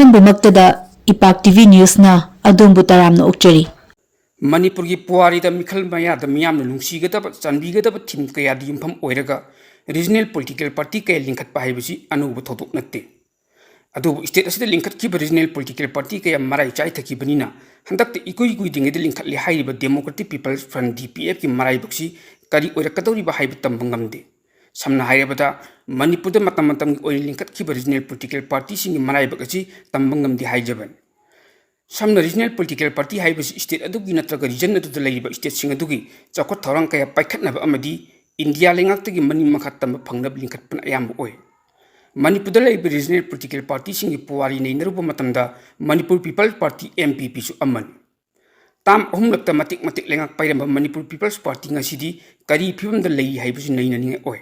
ꯑꯍꯥꯟꯕꯃꯛꯇꯗ EPAC TV ꯅ꯭ꯌꯨꯁꯅ ꯑꯗꯣꯝꯕꯨ ꯇꯔꯥꯝꯅ ꯑꯣꯛꯆꯔꯤ꯫ ꯃꯅꯤꯄꯨꯔꯒꯤ ꯄꯨꯋꯥꯔꯤꯗ ꯃꯤꯈꯜ ꯃꯌꯥꯗ ꯃꯤꯌꯥꯝꯅ ꯅꯨꯡꯁꯤꯒꯗꯕ ꯆꯥꯟꯕꯤꯒꯗꯕ ꯊꯤꯝ ꯀꯌꯥꯗ ꯌꯨꯝꯐꯝ ꯑꯣꯏꯔꯒ ꯔꯤꯖꯅꯦꯜ ꯄꯣꯂꯤꯇꯤꯀꯦꯜ ꯄꯥꯔꯇꯤ ꯀꯌꯥ ꯂꯤꯡꯈꯠꯄ ꯍꯥꯏꯕꯁꯤ ꯑꯅꯧꯕ ꯊꯧꯗꯣꯛ ꯅꯠꯇꯦ꯫ ꯑꯗꯨꯕꯨ ꯁ꯭ꯇꯦꯠ ꯑꯁꯤꯗ ꯂꯤꯡꯈꯠꯈꯤꯕ ꯔꯤꯖꯅꯦꯜ ꯄꯣꯂꯤꯇꯤꯀꯦꯜ ꯄꯥꯔꯇꯤ ꯀꯌꯥ ꯃꯔꯥꯏ ꯆꯥꯏꯊꯈꯤꯕꯅꯤꯅ ꯍꯟꯗꯛꯇ ꯏꯀꯨꯏ ꯀꯨꯏꯗ꯭ꯔꯤꯉꯩꯗ ꯂꯤꯡꯈꯠꯂꯦ ꯍꯥꯏꯔꯤꯕ ꯗꯦꯃꯣꯀ꯭ꯔꯦꯇꯤꯛ ꯄꯤꯄꯜꯁ ꯐ꯭ꯔꯟꯠ DPFꯀꯤ ꯃꯔꯥꯏꯕꯛꯁꯤ ꯀꯔꯤ ꯑꯣꯏꯔꯛꯀꯗꯧꯔꯤꯕ ꯍꯥꯏꯕ ꯇꯝꯕ ꯉꯝꯗꯦ꯫ ꯁꯝꯅ ꯍꯥꯏꯔꯕꯗ ꯃꯅꯤꯄꯨꯔꯗ ꯃꯇꯝ ꯃꯇꯝꯒꯤ ꯑꯣꯏꯅ ꯂꯤꯡꯈꯠꯈꯤꯕ ꯔꯤꯖꯅꯦꯜ ꯄꯣꯂꯤꯇꯤꯀꯦꯜ ꯄꯥꯔꯇꯤꯁꯤꯡꯒꯤ ꯃꯔꯥꯏꯕꯛ ꯑꯁꯤ ꯇꯝꯕ ꯉꯝꯗꯦ ꯍꯥꯏꯖꯕꯅꯤ꯫ Some regional political party have state adugi natraga region to the labor state singadugi, Chakot Torankaya Paikatnava Amadi, India Lingaki Mani Makatam Pangab Linkat Ayam Oy. Manipur labor regional political party Singapuari Naruba Matanda, Manipur People's Party MPP su Aman. Tam Homlak Matik Matik Langak Pairama Manipur People's Party City, Kari Pim the Lay Habis Nain Oy.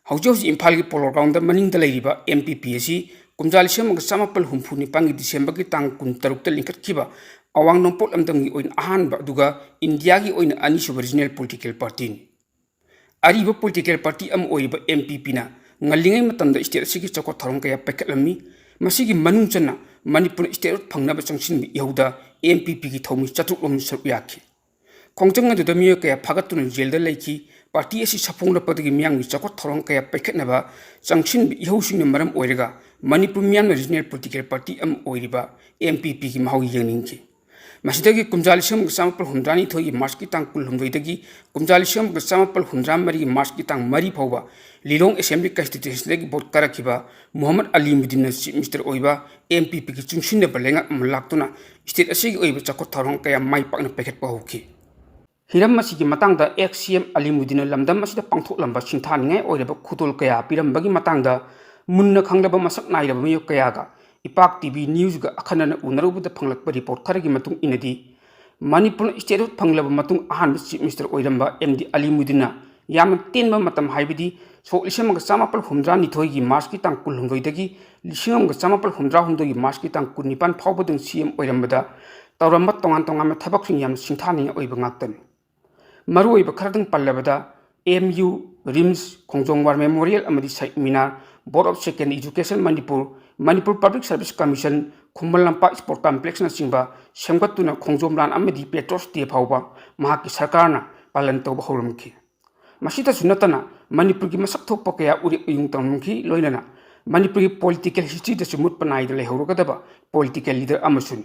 How Josie Impali Polo round the Maning the Laiba MPPSC. Kumjalisam Samapal Humpuni Pangi December Tang Kuntarukta Linkat Kiba, Awang Nompot Amdami oin Ahan Baduga, Indiagi oin Anishu original political party. Ariba political party oiba MPP na, Ngalinga Matanda State Siki Chako Toronkaya Pekalami, Masigi Manunchana, Manipur State Pangnaba Junction Yahuda, MPP Tomi Chatloi Saryaki. Kongtanga to the Mioka Pagatun Jelda Laki, Party as Sapong the Patagimiang with Chako Toronkaya Pekatnava, Junction Yahusin Maram Oirega. Manipur Mian Regional Political Party Oiriba, MPP ki Maui Yaninki. Masidagi Kumjalisam Sample Hundrani Toy Marskitang Kulumvedagi, Kumjalisam Sample Hundramari Marskitang Mari Pova, Lilong Assembly Constitution Bot Karakiba, Muhammad Alimuddin Mr. Oiba, MPP ki Chungshin Balenga Malaktuna, State Asig Oiba Chakotarong Kaya Mai Pakna Packet Pahoki. Hiram Masiki Matanga, XCM Alimuddin Lamdam Masida Pangtok Lamba Sintani Oiba Kutul Kaya, Piram Bagi Matanga. Munna Kanglaba Masak Naira Kayaga, EPAC TV News Akana Unaruba the Panglak report Karagi Matung Inadi, Manipur State of Panglaba Matung Ahan Mr. Oidamba, MD Alimuddina, Yam Tinma Matam Haibidi, so Lisham Samapal Hundrani Togi, Marskitan Kulumvedagi, Lisham Samapal Hundra Hundogi, Marskitan Kunipan Powder and CM Oidambada, Tauramatong Tabaking Yam Sintani Oibangatan. Maru Bakardang Palabada, MU, Rims, Kongjong War Memorial Amadi Site Minar, Board of Secondary Education Manipur, Manipur Public Service Commission, Kumbalampa Sport Complex na Simba, Semkhre Kongjomlan Amadi Petros Tia Pauba, Mahaki Sarkarna, Palanto Bahorumki. Masita Sunatana, Manipur Masakto Pokea Uri Yungtamki, Loinana, Manipur political history the Sumut Panai de Lehogadaba, political leader Amasun.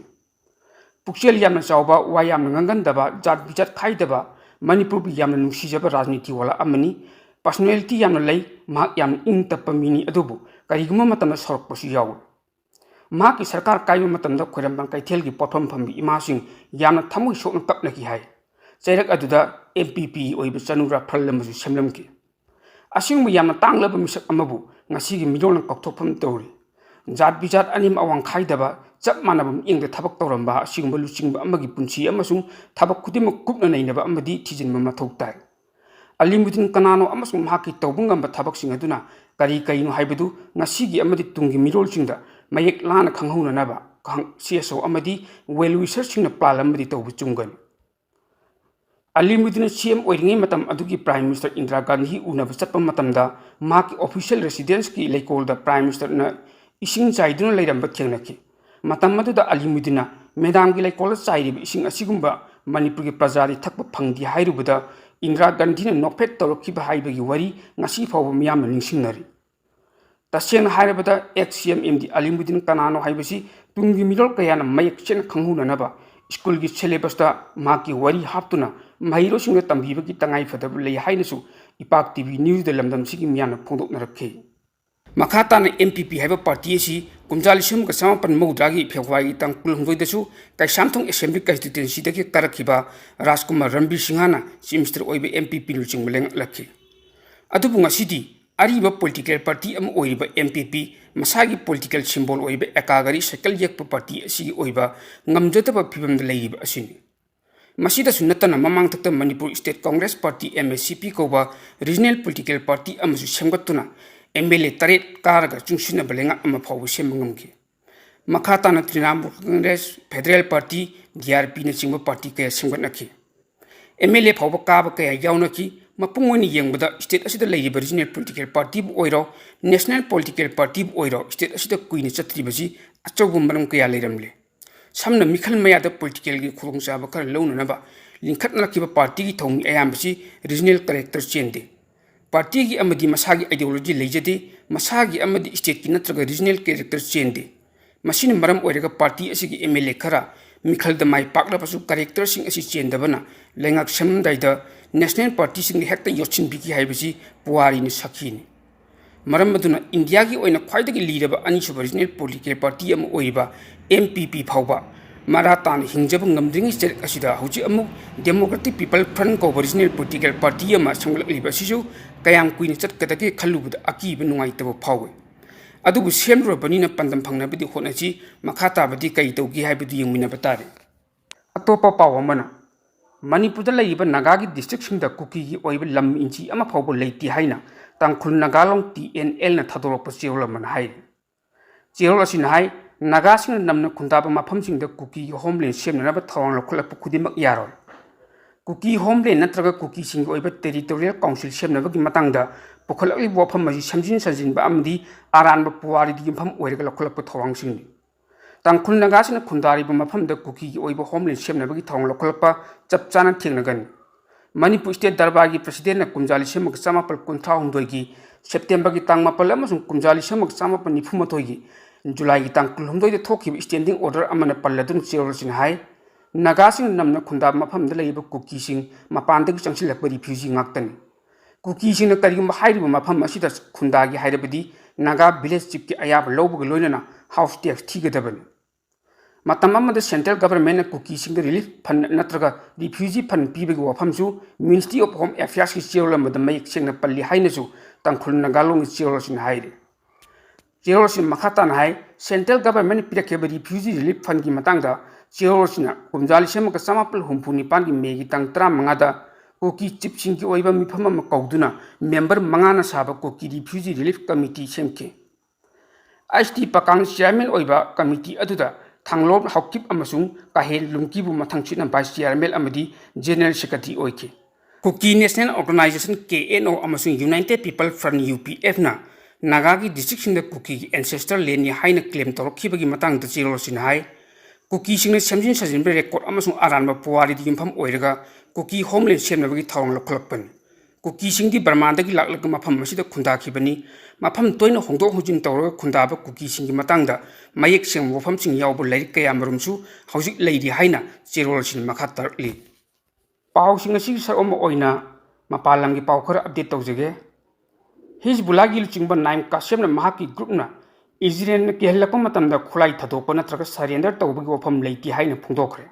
Puxel Yam Sauba, Wayam Nangandaba, Jad Bijat Kaidaba, Manipur Yam Nusijaba Razniti Wala Amani, Personality Yam Lay, Mark Yam Intapamini Adobo, Kariguma Matana Sork Posiaw. Mark is Sarkar Kayu Matanda Kuramban Kaitelgi Potom from the Imashing Yam Tamu Shok Tapnaki High. Zerak Aduda, MPP or Sanura Parliament Semlemki. Assume Yam Tangla Misak Amabu, Nasigi Midon Octopum Tori. Jad Bijat Anim Awang Kaidaba, Zap Manabum in the Tabak Toramba, assume Luching Amagi Punchi Amasum, Tabakudim Kupna Nava Amadi Tijin Mamatotai. Alimuddin Kanano Amasum Haki Tobungam Tabak Singaduna, Kari Kaino Haibedu, Nasigi Amadi Tungi Mirol Chinda, Mayek Lana Kanghuna Naba, CSO Amadi, well researching the Palamadi Tobu Chungan. Alimuddin CM Oiring Matam Aduki Prime Minister Indira Gandhi Unavasapa Matamda, Mark official residence ki like called the Prime Minister na Ising Saiduna Ladamba Kianaki. Matamadu the Alimuddina, Madam Gilay called Saidi, Ising Asigumba, Manipuri Prazari Takpa Pang di Hairubuda, Indira Gandhi no pet Torokiba Haibagi Wari, Nasi for Miam and Shinari. Tashian Hairabada, XCM Alimuddin Kanano Haibasi, Tungi Midol Kayana, Mayak Chen Kanguna Naba, School Git Celebasta, Maki Wari Haptuna, Mahiro Singa Tambibaki Tangai for the Lay Hainesu, EPAC TV News the Lamdam Siki Miana Pondok Narake. Makatan MPP have a party si, Kumjalisum Kasapan Modragi, Pewai, Tankulum Voidasu, Kaisantong Assembly Constituency the Karakiba, Raskuma Rambi Singana, Simster Oibe MPP Luching Meleng Lucky. Atubunga City, Ariba political party Oiba MPP, Masagi political symbol Oibe Akagari, Sekal Yak party Si Oiba, Namjotaba Pibam the Laib Asini. Masida Sunatana Mamang Tata Manipur State Congress Party MSCP Koba, Regional Political Party Amasu Semgatuna. MLA Taret Karaga Junction Balenga Amapo Semangumki. Makatana Trinambu Congress, Federal Party, DRP Nachimba Party Kaya Simganaki. MLA Pavakaba Kaya Yaunaki, Mapumoni Yang with the State as the Labor Regional Political Party Oiro, National Political Party Oiro, State as the Queen Satribazi, अचौब मरम कया लेरमले samna mikhal mayada political gi khurung sa ba khar lawna na ba linkhat na ki ba party gi thong ayam si regional character change party gi amadi masagi ideology lejade masagi amadi state ki natraga regional character change masin maram oiraga party asi gi MLA khara mikhal da mai pakla pasu character sing asi change da bana lengak sam dai da national party sing hekta yochin bi ki haibasi puari ni sakhini maram maduna india gi oina khwaidagi leader ani suba regional political party am oiba MPP phawba Maratan hingjab ngamdring state asida huji amu Democratic People Front ko regional political party ama sanglak liba sisu kayang kuin chat kadagi khalubud aki benungai tabo phawe adubu semro banina pandam phangna bidi honachi makhata badi kai togi haibidi yungmina batare atopa pawamana Manipur da laiba naga gi district singda Kukigi oiba lam inchi ama phawbo leiti haina tangkhul nagalong TNL na thadorok pa cheola man hai cheola sin hai Naga sing namna khundaba mafam sing da Kukigi homeland semna ba thawang lokhulak khudimak yarol Kukigi homeland natraga Kukigi sing oiba territorial council semna ba gi matang da pokhalak bofam ma samjin sajin ba amdi aran ba puari di pham oiraga lokhulak thawang sing tangkhul naga sing khundari ba mafam da Kukigi oiba homeland semna ba gi thawang lokhulak pa chap chana thengnagan Manipur State Darbar gi president na kumjali semak samapal kunthra hundoi gi September gi tang mapal amasung kumjali semak samapal nifumathoi gi July gi tang kulhumdoi de thokhi standing order amana palladun cheol sin hai naga sing namna khunda mafam da leiba Kukigi sing mapan da changsilak ba refugee ngaktan Kukigi sing na kari ma hairu mafam asida khunda gi hairabadi naga village chief ki ayab lobu gi loina house tax thigadaban matam amada central government na Kukigi sing relief fund natraga refugee fund pibagi wafam su Ministry of Home Affairs ki cheol amada mayik sing na palli haina su tangkhul nagalong cheol sin haire Cherosin Makatan Hai, Central Government Pirakeba Refugee Relief Fund ki matangda, Cherosina, Kumjali Semaka Samapal Humpuni Pangi Megi Tang Tram Mangada, Koki Chip Sinki Oiba Mipama Makauduna, member Mangana Saba Koki Refugee Relief Committee Semkhre. IST Pakang Chairman Oiba Committee Aduda, Tanglob Haukip Amasung, Kahel Lumkibu Matangchit and Vice Chairman Amadi, General Secretary Oike. Koki National Organization KNO Amasung United People Front UPF na, Nagagi district sing da Kukigi ancestral land ni haina claim torokhi bagi matang da chiro sin hai Kukigi sing na samjin sajin be record amasung aran ba puari di yumpham oiraga Kukigi homeland semna bagi thawang lokhlakpan Kukigi sing di Burma da gi laklak mafam masida khunda khibani mafam toina hongdok hujin tawraga khunda ba Kukigi sing gi matang da mayek sing mafam sing yaw bu lai kaya marumsu hauzik leidi haina chiro sin makhatar li paw sing asi sa om oina mapalam gi paw khara update tawjage Hizbullah gi luchingba naim kasem na mahaki group na Israel na Kihallaga matamda khulai thadokpa natraga surrender tawbagi wafam leiti haina phungdokhre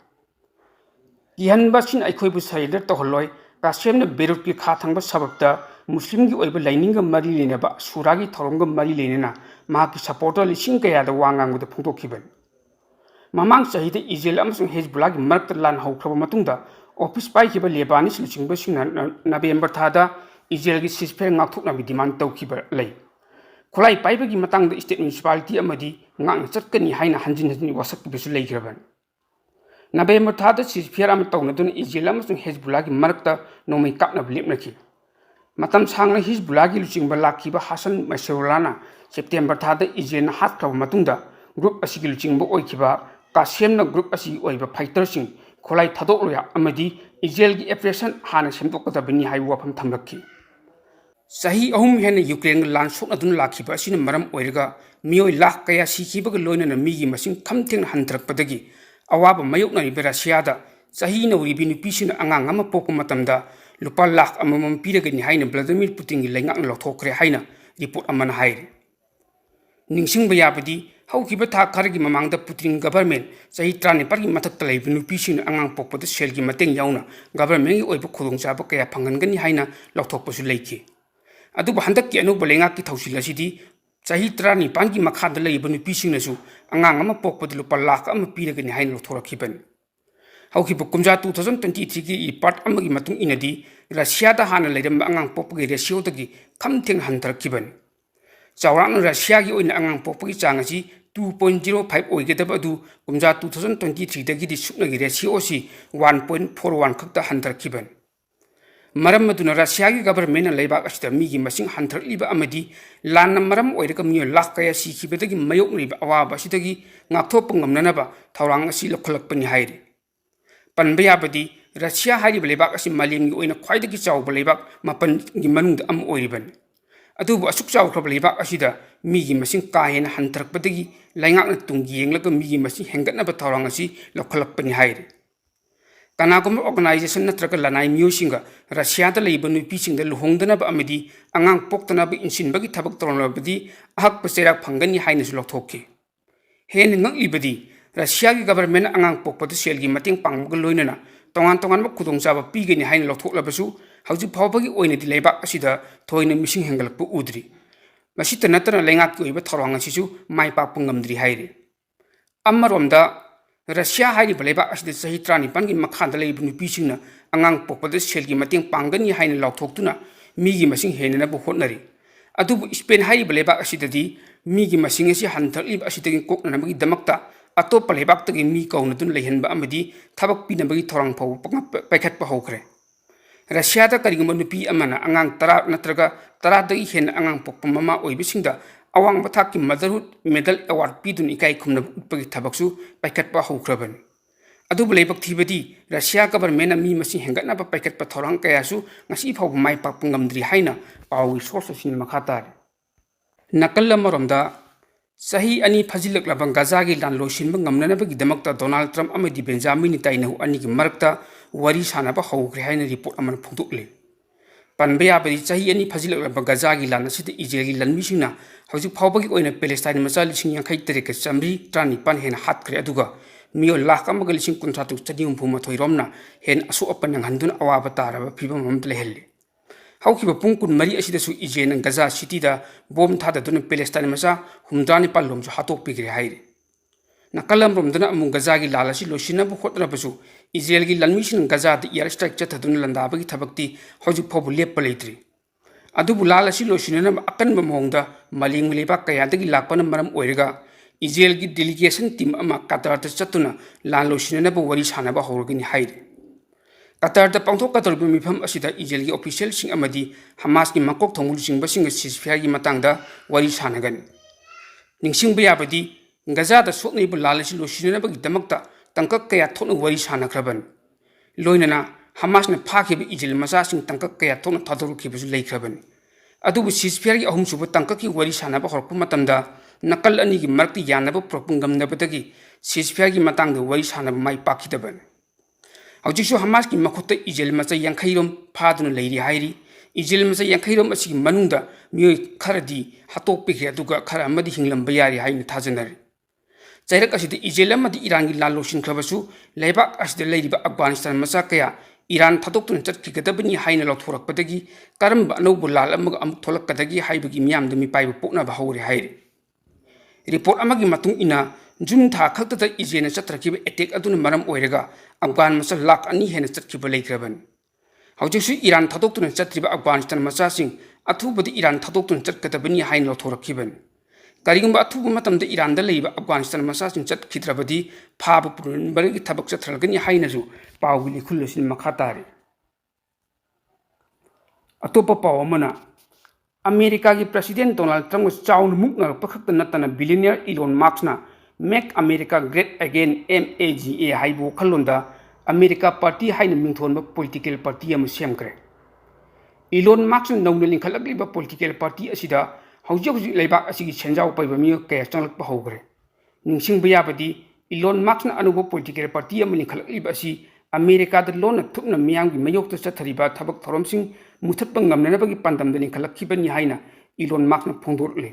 Kihanba sin aikhoibu surrender tawhloi kasem na Beirut ki kha thangba sababta Muslim gi oiba laininga mari lenaba suragi thoromga mari lenena mahaki supporter lising kaya da wangang da phungdokhiban Mamang sahida Israel amasung Hezbollah gi marakta lan haukraba matungda office pai kiba Lebanese luchingba sing November thada Israel gi ceasefire ngakthuk na bi demand tawkiba lei khulai paibagi matang da state municipality amadi ngang chatkani haina hanjin wasak bisu leigraban November thada ceasefire am tawna dun Israel amasung Hezbollah gi marakta nomai kapna blepnaki matam sangna Hezbollah gi luchingba lakhiba Hassan Nasrallah September thada Israel na hatkaba matungda group asigi luchingba oikiba Kasem na group asi oiba fighter sing khulai thadokloya amadi Israel gi operation hana semdokadabani hai wafam thamlakhi Sahi ahum hena Ukraine lan sokna dun lakhiba asina maram oiraga mioi lakh kaya sikhibaga loina na migi masing khamtheng hanthrakpadagi awaba mayokna ri Russia da sahi na uri binu pisina angang ama pokku matamda lupa lakh amamam piraga ni haina Vladimir Putin gi lengak na lothokre haina report amana haire ningsingba yabadi haukiba tha khargi mamangda Putin government sahi trani pargi mathakta lei binu pisina angang pokpada selgi mateng yauna government gi oiba khudongchaba kaya phangangani haina lothokpasu leiki Aduba handak ki Anouba lenga ki thausil asidi chahi trani pangi makhada leiba nupi singnasu angang ama pokpada lupa lakh ama piragani haina lothorakhiban haukiba kumja 2023 ki EPAC amagi matung inadi Russia da hana leiramba angang pokpagi ratio dagi khamtheng hantarakhiban chawrang Russia gi oina angang pokpagi changasi 2.05 oigedaba adu kumja 2023 dagi di sukna gi ratio si 1.41 khakta hantarakhiban मरम मदुना Russia की government लेबाक असिदा मीगी मसिंग हंथरलिबा अमदी लान मरम ओइरका मियो लाख कया सिखिबदगी मयोकनिबा अवाबा सिदगी ngakthopa ngamnanaba thawrang asi lokholakpani hairi panba yabadi Russia हारिब लेबाक असि मालेमगी ओइना ख्वाइदगी चावब लेबाक मापन गी मनुंग अम ओइरिबन अदुबु असुक चावख्रब लेबाक असिदा मीगी मसिंग काहेन हंथरकपदगी लाइंगाकना तुंगी येंगलग मीगी मसिंग हेंगतनब थौरांग असि लखलकपनि हाइरे कनागुम ऑर्गेनाइजेशन नत्रग लनाई मियोसिंग रशियादा लेब नुपीसिंग लुहोंगदनब अमदी अंगांग पोक्तनब इंसिनबगी थबक तौरनबदी अहक पसेराक फंगनी हाइनसु लौथोके हेन ngaklibadi रशिया की गवर्नमेंट अंगांग पोक्पद सेलगी मतेंग पांगबग लोइनना तोंगान तोंगान खुदोंचाब पीगनी हाइन लौथोक्लबसु हौजि फावबगी ओइनदि लेबाक असिदा थोइना मिसिंग हेंगलकप उद्रि मसित नतन लेंगाक ओइब थौरांग असिसु माइपाकप ngamdri हाइरे अमरोमदा रशिया हाइरिब लेबाक असिदा सही 39 गी मखादा लेब नुपीसिंगना अंगांग पोक्पद सेलगी मतेंग पांगनी हाइन लौथोक्तुना मीगी मसिंग हेननब होटनरि अदुबु स्पेन हाइरिब लेबाक असिददि मीगी मसिंग असि हंथरलिब असिदगी कोकननबगी दमक्ता अतोप लेबाक्तगी मी कौनदुन लेहनबा अमदी थबक पिनबगी थौरांग फाव पाइखतप हौखरे रशियादा करिगुम्बा नुपी अमना अंगांग 10 नत्रगा 10दगी हेन अंगांग पोक्प ममा ओइबसिंगदा अवांग थाकि मदरहुड मेडल अवार्ड पीदुन इकाई खुमनब उत्पगी थबकसु पाइखतप हौखरबन अदुबु लेबक थिबदी रशिया गवर्नमेंट मी मसि हेंगतनब पाइखतप थौरांग कयासु ngasi फाव माइ पाप ngamdri हाइना पावी सोर्स सिन मखातार नकल अमरोमदा सही अनि फजिलक गाजा की लान लोसिनब ngamnanabagi damakta डोनाल्ड ट्रम्प अमदी बेंजामिन नेतान्याहु अनिगी मरक्ता वरी सानब हौख्रे हाइना रिपोर्ट अमन फुंदोक्ले पनबे याबदी सही अनि फजिलक गाजा की लान असिद इजरायली लनमिसिंगना हौजिक फावबगी ओइना पैलेस्टाइन मचा लिसिंग 53 के चमरी 35 हेन हातख्रे अदुगा मियो लाख अमग लिसिंग 53 चदिउम फुमा थोइरोमना हेन असु अपन नंगहंदुन अवाब तारब फिबम अमत लेहल्ले हौखिबा पुंग 12 असिदसु इजरायल गाजा सिटीदा बोम थाददुन पैलेस्टाइन मचा 75 लोमसु हातोकपिग्रे हाइरे नकलमरोमदना अमु गाजा की लाल असि लोसिनब होतनबसु इजरायल की लनमिसिन Gaza the air strike चथदुन लंदाबगी थबक्ति हौजिक फावबु lamp लेत्रि अदुबु लाल असि लोसिनब अकनब मोंगदा मलिंग लेबा कयादगी लापन मरम ओइरगा इजरायल की डेलीगेशन टीम अमा कतारद चतुना लाल लोसिनब वरी सानब हौरगनि हाइरे कतारद पांथोकतरब मिफम असिदा इजरायल की ऑफिशियल सिंग अमदी हमास की मकोक थोंगुल सिंगबसिंग सीजफायर की मतंगदा वरी सानगन निंगसिंग याबदी गाजादा सोकनैब लाल असि लोसिनबगी दमक्ता तंकक कया थोना वरी सानख्रबन लोइनना हमासना फाखिब इजरायल मचासिंग तंकक कया थोना थादोरखिबसु लेख्रबन अदुबु सीजफायर की अहुमसुब तंकक की वरी सानब हरप मतमदा नकल अनि की मरक्ति यानब प्रोपंगमनबदगी सीजफायर की मतंगदा वरी सानब माइ पाखिदबन हौजिकसु हमास की मखुत इजरायल मचा यांखैरोम फादुना लेरि हाइरि इजरायल मचा यांखैरोम असि मनुंगदा मियोय खरदी हातोकपिग्रे अदुगा खरा अमदि हिंगलंबा यारि हाइना थाजनरि चाइरक असिद इजरायल अमदि ईरान की लाल लोसिनख्रबसु लेबाक असिद लेरिबा अफगानिस्तान मचा कया ईरान थादोक्तुन चटखिगदबनि हाइना लौथोरकपदगी करम्बा अनौबा लाल अमग अमुक थोलक्कदगी हाइबगी मियामदा मिपाइबा पोकनबा हौरे हाइरे रिपोर्ट अमगी मतुंग इना जून था खक्तदा इजरायल चत्रखिबा अटैक अदुना मरम ओइरगा अफगान मचा लाख 2 हेन चटखिबा लेख्रबन हौजिकसु ईरान थादोक्तुन चत्रिबा अफगानिस्तान मचासिंग अथुबदि ईरान थादोक्तुन चटकदबनि हाइना लौथोरखिबन करिगुम्बा अथुब मतमदा ईरान लेब अफगानिस्तान मचासिंग चटखिद्रबदि फाब पुरनबरगी थबक चथरगनि हाइनाजु पावगी लिखुलसिन मखातारे अतोप पाव अमना अमेरिका की प्रेसिडेंट डोनाल्ड ट्रम्प चाउन मुक्नरप खक्त नतना बिलियनियर इलोन मार्क्सना make America great again MAGA हाइबो खलोंदा अमेरिका पार्टी हाइन मिंथोनब पॉलिटिकल पार्टी अम सेमख्रे इलोन मार्क्सना नौना लिंखलगलिबा पॉलिटिकल पार्टी असिदा हौजिक हौजिक लेबाक असिगी सेंजाव पाइबा मियो कया चंगलप हौग्रे निंगसिंगबा याबदी इलोन मार्क्सना अनुबो पॉलिटिकल पार्टी अम लिंखलगलिबा असि अमेरिका द लोन थुपना मियांगी मयोक्ता चथरिबा थबक थरमसिंग मुथत्पा ngamnanabagi pandamda लिंखलखिबनि हाइना इलोन मार्क्सना फोंदोरले